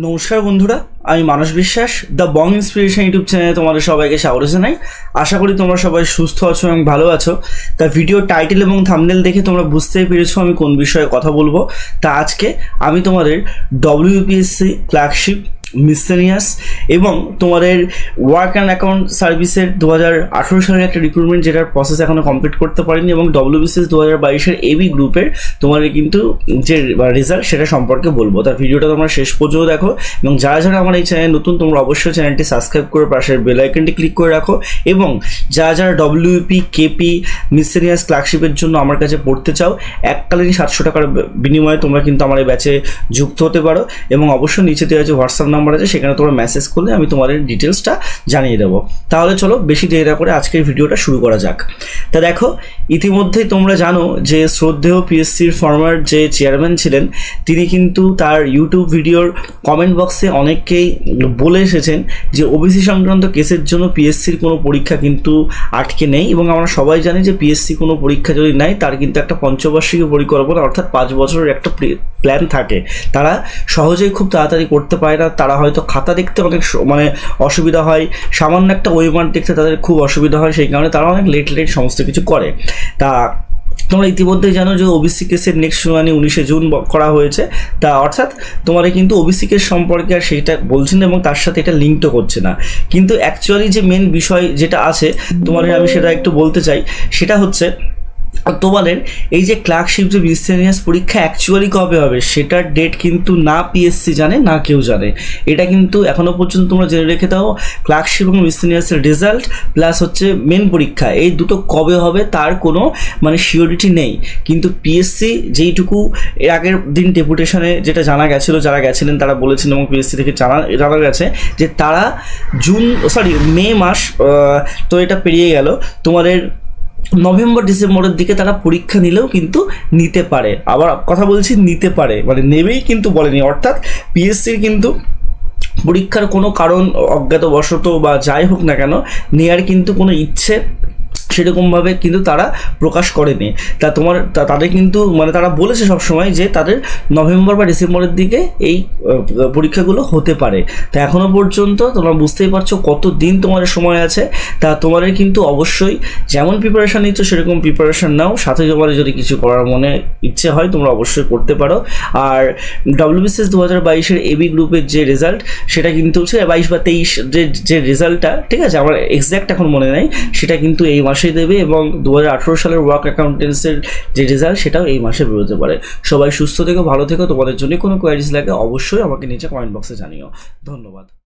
নমস্কার বন্ধুরা, আমি মানস বিশ্বাস দ্য বং ইন্সপিরেশন ইউটিউব চ্যানেলে তোমাদের সবাইকে স্বাগত জানাই। আশা করি তোমরা সবাই সুস্থ আছো এবং ভালো আছো। তা ভিডিও টাইটেল এবং থাম্বনেল দেখে তোমরা বুঝতেই পেরেছো আমি কোন বিষয়ে কথা বলবো। তা আজকে আমি তোমাদের WPSC ক্লার্কশিপ মিসেলিনিয়াস এবং তোমাদের ওয়ার্ক অ্যান্ড অ্যাকাউন্ট সার্ভিসের 2018 সালের একটা রিক্রুটমেন্ট যেটার প্রসেস এখনও কমপ্লিট করতে পারিনি এবং WBCS 2022-এর এবি গ্রুপের তোমাদের কিন্তু যে রেজাল্ট সেটা সম্পর্কে বলবো। তার ভিডিওটা তোমরা শেষ পর্যন্ত দেখো এবং যারা যারা আমার এই চ্যানেল নতুন তোমরা অবশ্যই চ্যানেলটি সাবস্ক্রাইব করে পাশের বেল আইকনটি ক্লিক করে রাখো এবং যারা যারা WP KP মিসেলিনিয়াস ক্লার্কশিপের জন্য আমার কাছে পড়তে চাও এককালীন 700 টাকার বিনিময়ে তোমরা কিন্তু আমার এই ব্যাচে যুক্ত হতে পারো এবং অবশ্যই নিচে দেওয়া যে হোয়াটসঅ্যাপ নাম্বার আছে সেখানে তোমরা মেসেজ করলে আমি তোমাদের ডিটেলসটা জানিয়ে দেবো। তাহলে চলো বেশি দেরি না করে আজকের ভিডিওটা শুরু করা যাক। তা দেখো, ইতিমধ্যেই তোমরা জানো যে শ্রদ্ধেয় পিএসসির ফর্মার যে চেয়ারম্যান ছিলেন তিনি কিন্তু তার ইউটিউব ভিডিওর কমেন্ট বক্সে অনেককেই বলে এসেছেন যে ওবিসি সংক্রান্ত কেসের জন্য পিএসসির কোনো পরীক্ষা কিন্তু আটকে নেই এবং আমরা সবাই জানি যে পিএসসি কোনো পরীক্ষা যদি নেয় তার কিন্তু একটা পঞ্চবার্ষিকী পরিকল্পনা অর্থাৎ 5 বছরের একটা প্ল্যান থাকে। তারা সহজেই খুব তাড়াতাড়ি করতে পারে না, তারা হয়তো খাতা দেখতে অনেক অসুবিধা হয়, সামান্য একটা ওয়েমার্ক দেখতে তাদের খুব অসুবিধা হয়, সেই কারণে তারা অনেক লেট সমস্ত কিছু করে। তা তোমরা ইতিমধ্যেই জানো যে ওবিসি কেসের নেক্সট শুনানি 19শে জুন করা হয়েছে। তা অর্থাৎ তোমাদের কিন্তু ওবিসি কেস সম্পর্কে আর সেইটা বলছে না এবং তার সাথে এটা লিঙ্কও করছে না, কিন্তু অ্যাকচুয়ালি যে মেন বিষয় যেটা আছে তোমাদের আমি সেটা একটু বলতে চাই। সেটা হচ্ছে তোমাদের এই যে ক্লার্কশিপ যে মিসেলিনিয়াস পরীক্ষা অ্যাকচুয়ালি কবে হবে সেটার ডেট কিন্তু না পিএসসি জানে না কেউ জানে। এটা কিন্তু এখনও পর্যন্ত তোমরা জেনে রেখে দাও, ক্লার্কশিপ এবং মিসেলিনিয়াসের রেজাল্ট প্লাস হচ্ছে মেন পরীক্ষা এই দুটো কবে হবে তার কোনো শিওরিটি নেই। কিন্তু পিএসসি যেইটুকু এর আগের দিন ডেপুটেশনে যেটা জানা গেছিলো, যারা গেছিলেন তারা বলেছেন এবং পিএসসি থেকে জানা গেছে যে তারা মে মাস তো এটা পেরিয়ে গেল, তোমাদের নভেম্বর ডিসেম্বরের দিকে তারা পরীক্ষা নিলেও কিন্তু নিতে পারে। আবার কথা বলছি নিতে পারে, নেবেই কিন্তু বলেনি। অর্থাৎ পিএসসির কিন্তু পরীক্ষার কোনো কারণ অজ্ঞাতবশত বা যাই হোক না কেন নেয়ার কিন্তু কোনো ইচ্ছে সেরকমভাবে কিন্তু তারা প্রকাশ করেনি। তা তাদের কিন্তু তারা বলেছে সবসময় যে তাদের নভেম্বর বা ডিসেম্বরের দিকে এই পরীক্ষাগুলো হতে পারে। তা এখনও পর্যন্ত তোমরা বুঝতেই পারছো কত দিন তোমাদের সময় আছে। তা তোমাদের কিন্তু অবশ্যই যেমন প্রিপারেশান নিচ্ছ সেরকম প্রিপারেশান নাও, সাথে তোমাদের যদি কিছু করার মনে ইচ্ছে হয় তোমরা অবশ্যই করতে পারো। আর WBCS 2022-এর এবি গ্রুপের যে রেজাল্ট সেটা কিন্তু হচ্ছে 22 বা 23 যে রেজাল্টটা, ঠিক আছে, আমার এক্স্যাক্ট এখন মনে নেই, সেটা কিন্তু এই মাসে দেবে এবং 2018 সালের ওয়ার্ক অ্যাকাউন্টেন্সের যে রেজাল্ট সেটাও এই মাসে বেরোতে পারে। সবাই সুস্থ থেকো, ভালো থেকো। তোমাদের জন্য কোনো কোয়ারিজ লাগে অবশ্যই আমাকে নিচে কমেন্ট বক্সে জানিও। ধন্যবাদ।